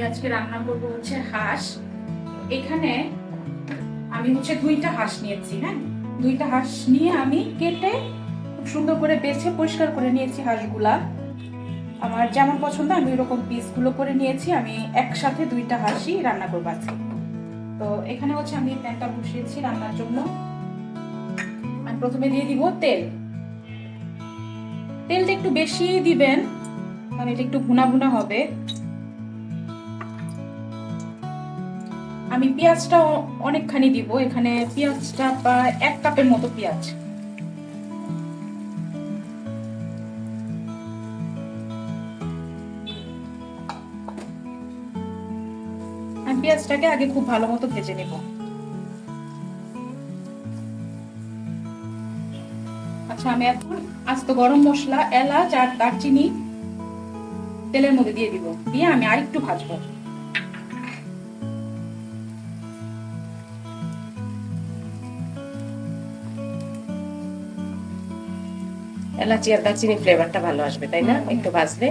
আজকে রান্না করব হচ্ছে হাঁস। এখানে আমি হচ্ছে 2টা হাঁস নিয়েছি। হ্যাঁ, 2টা হাঁস নিয়ে আমি কেটে খুব সুন্দর করে বেছে পরিষ্কার করে নিয়েছি হাঁসগুলা। আমার যেমন পছন্দ আমি ওরকম পিসগুলো করে নিয়েছি। আমি একসাথে 2টা হাঁসই রান্না করবো আজকে। তো এখানে হচ্ছে আমি প্যানটা বসিয়েছি রান্নার জন্য। আমি প্রথমে দিয়ে দিব তেল। তেলটা একটু বেশি দিবেন কারণ এটা একটু ভুনা ভুনা হবে। আমি পেঁয়াজটা অনেকখানি দিব। এখানে পেঁয়াজটা প্রায় 1 কাপের মতো পেঁয়াজ। আমি পেঁয়াজটাকে আগে খুব ভালো মতো ভেজে নেব। আচ্ছা, আমি এখন আস্ত গরম মশলা, এলাচ আর দারচিনি তেলের মধ্যে দিয়ে দিব। দিয়ে আমি আরেকটু ভাজবো। এলাচি আর দারচিনি ফ্লেভারটা ভালো আসবে, তাই না? একটু ভাজলে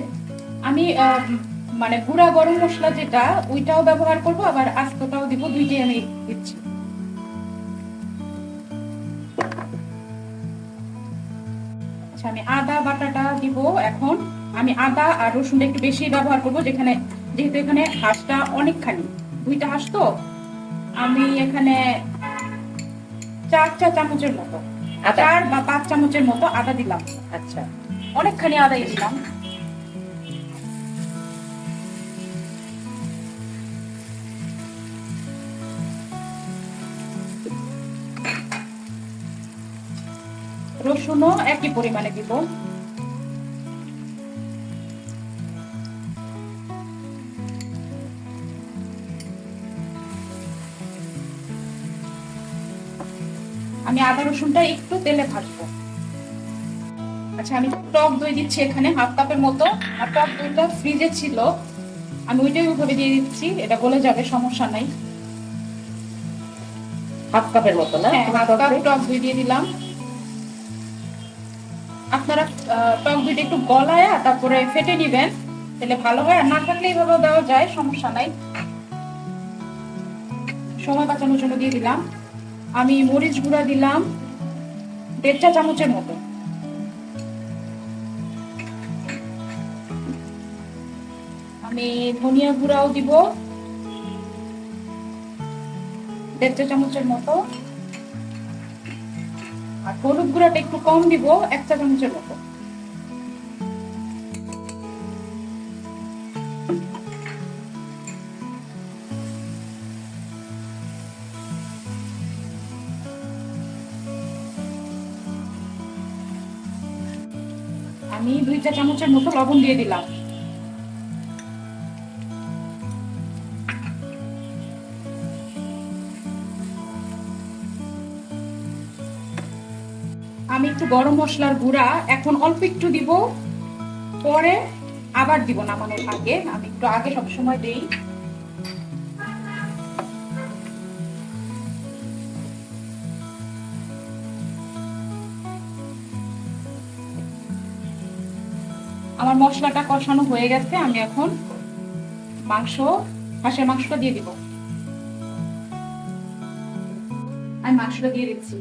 আমি মানে গুঁড়া গরম মশলা যেটা ওইটাও ব্যবহার করব, আবার আস্তটাও দিব। দুইটাই আমি দিচ্ছি। আচ্ছা, আমি আদা বাটাটা দিব এখন। আমি আদা আর রসুনটা একটু বেশি ব্যবহার করব, যেহেতু এখানে হাঁসটা অনেকখানি, 2টা হাঁস তো। আমি এখানে 4 চা চামচের মতো, 4 বা 5 চামচের মতো আদা দিলাম। আচ্ছা, অনেকখানি আদাই দিলাম। রসুনও একই পরিমাণে দিব। আমি আদা রসুনটা একটু তেলে ভাজবো। আচ্ছা, আমি টক দই দিচ্ছি এখানে 1/2 কাপের মতো। আর টক দইটা ফ্রিজে ছিল, আমি ওইটাই ওইভাবে দিয়ে দিচ্ছি। এটা গলে যাবে, সমস্যা নাই। 1/2 কাপের মতো না? হ্যাঁ, 1/2 কাপ টক দই দিয়ে দিলাম। আপনারা টক দইটা একটু গলায়া তারপরে ফেটে নিবেন, তাহলে ভালো হয়। আর না থাকলে এইভাবেও দেওয়া যায়, সমস্যা নাই। সময় বাঁচানোর জন্য দিয়ে দিলাম। আমি মরিচ গুঁড়া দিলাম 1.5 চা চামচের মতো। আমি ধনিয়া গুঁড়াও দিব 1.5 চা চামচের মতো। আর হলুদ গুঁড়াটা একটু কম দিব, 1 চা চামচের মতো। আমি 2 চা চামচের মতো লবণ দিয়ে দিলাম। আমি একটু গরম মশলার গুঁড়া এখন অল্প একটু দিব, পরে আবার দিব নামানোর আগে। আমি একটু আগে সবসময় দেই। আমার মশলাটা কষানো হয়ে গেছে। আমি এখন হাঁসের মাংসটা দিয়ে দিব। আমি মাংসটা দিয়ে দিচ্ছি।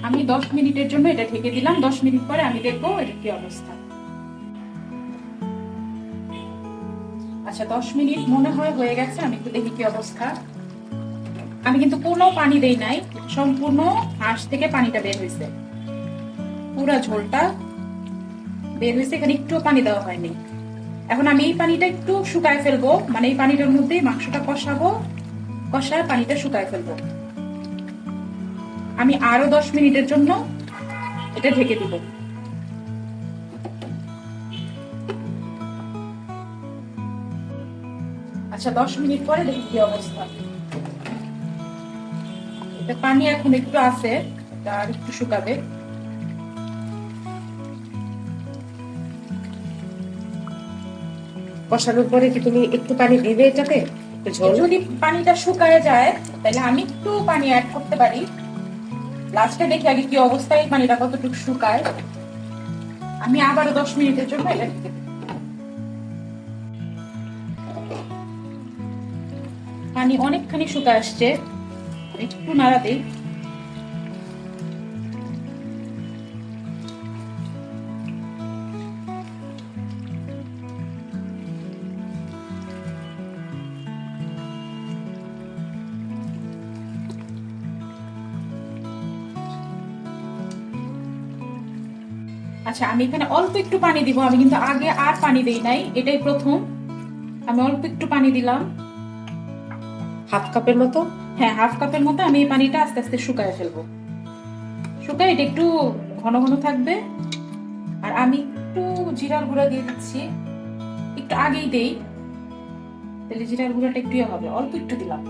আমি 10 মিনিটের জন্য এটা ঢেকে দিলাম। 10 মিনিট পরে আমি দেখবো এটা কি অবস্থা। আচ্ছা 10 মিনিট মনে হয় হয়ে গেছে, আমি একটু দেখি কি অবস্থা। আমি কিন্তু কোনো পানি দেই নাই, সম্পূর্ণ হাঁস থেকে পানিটা বের হয়েছে, পুরা ঝোলটা বের হয়েছে, এখানে একটু পানি দেওয়া হয়নি। এখন আমি এই পানিটা একটু শুকায় ফেলবো, মানে এই পানিটার মধ্যেই মাংসটা কষাবো, কষায় পানিটা শুকায় ফেলবো। আমি আরো 10 মিনিটের জন্য এটা ঢেকে দিব। আচ্ছা 10 মিনিট পরে দেখি কি অবস্থা। এটা পানি এখন একটু আছে, এটা আর একটু শুকাবে। কষানোর পরে কি তুমি একটু পানি দিবে এটাতে, একটু ঝোল? যদি পানিটা শুকায় যায় তাহলে আমি একটু পানি অ্যাড করতে পারি। লাস্টে দেখি আগে কি অবস্থায় পানিটা কতটুকু শুকায়। আমি আবারও 10 মিনিটের জন্য এটা ঢেকে দেব। পানি অনেকখানি শুকায় আসছে, একটু নাড়া দিই। আচ্ছা আমি এখানে অল্প একটু পানি দিব, আমি কিন্তু আগে আর পানি দেই নাই, এটাই প্রথম। আমি অল্প একটু পানি দিলাম, হাফ কাপের মতো। হ্যাঁ হাফ কাপের মতো। আমি এই পানিটা আস্তে আস্তে শুকায় ফেলবো, শুকায় এটা একটু ঘন ঘন থাকবে। আর আমি একটু জিরার গুঁড়া দিয়ে দিচ্ছি, একটু আগেই দেই, তাহলে জিরার গুঁড়াটা একটু হবে, অল্প একটু দিলাম।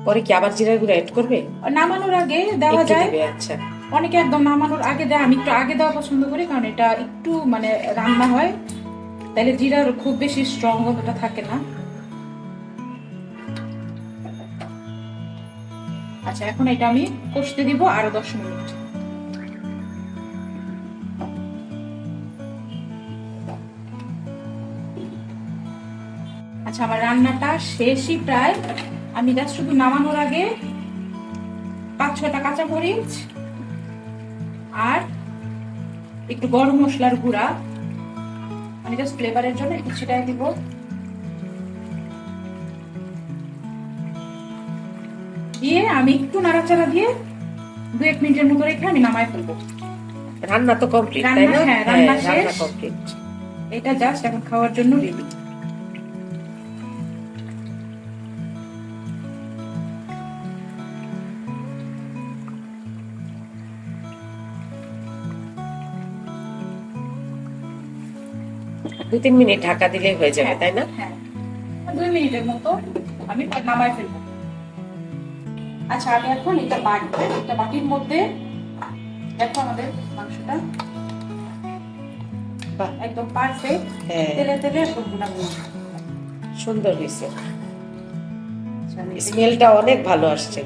পরে কি আবার জিরার গুঁড়া অ্যাড করবে? আর নামানোর আগে দেওয়া একটু যায়, দিবে, আচ্ছা। অনেকে একদম নামানোর আগে দেয়, আমি একটু আগে দেওয়া পছন্দ করি, কারণ এটা একটু মানে রান্না হয়, তাহলে জিরার খুব বেশি স্ট্রং গন্ধটা থাকে না। আচ্ছা এখন এটা আমি কষতে দিব আরো 10 মিনিট। আচ্ছা আমার রান্নাটা শেষই প্রায়। আমি জাস্ট শুধু নামানোর আগে 5-6টা কাঁচামরিচ আর একটু গরম মশলার গুঁড়া, আমি জাস্ট ফ্লেভারের জন্য একটু ছিটাই দিব। দিয়ে আমি একটু নাড়াচাড়া দিয়ে 2-1 মিনিটের মতো রেখে আমি নামাই ফেলবো। রান্না তো কমপ্লিট, রান্না, তাই না? হ্যাঁ, রান্না রান্না শেষ। কমপ্লিট। এটা জাস্ট এখন খাওয়ার জন্য রেডি। দু 3 মিনিট ঢাকা দিলেই হয়ে যাবে, তাই না? হ্যাঁ 2 মিনিটের মতো আমি নামাই ফেলবো। আচ্ছা আমি এখন এটা বাটির মধ্যে দেখো আমাদের মাংসটা বাহ, একদম পারফেক্ট, হ্যাঁ, তেলে তেলে একদম ভুনা ভুনা। সুন্দর হয়েছে, আচ্ছা, আমি স্মেলটা অনেক ভালো আসছে।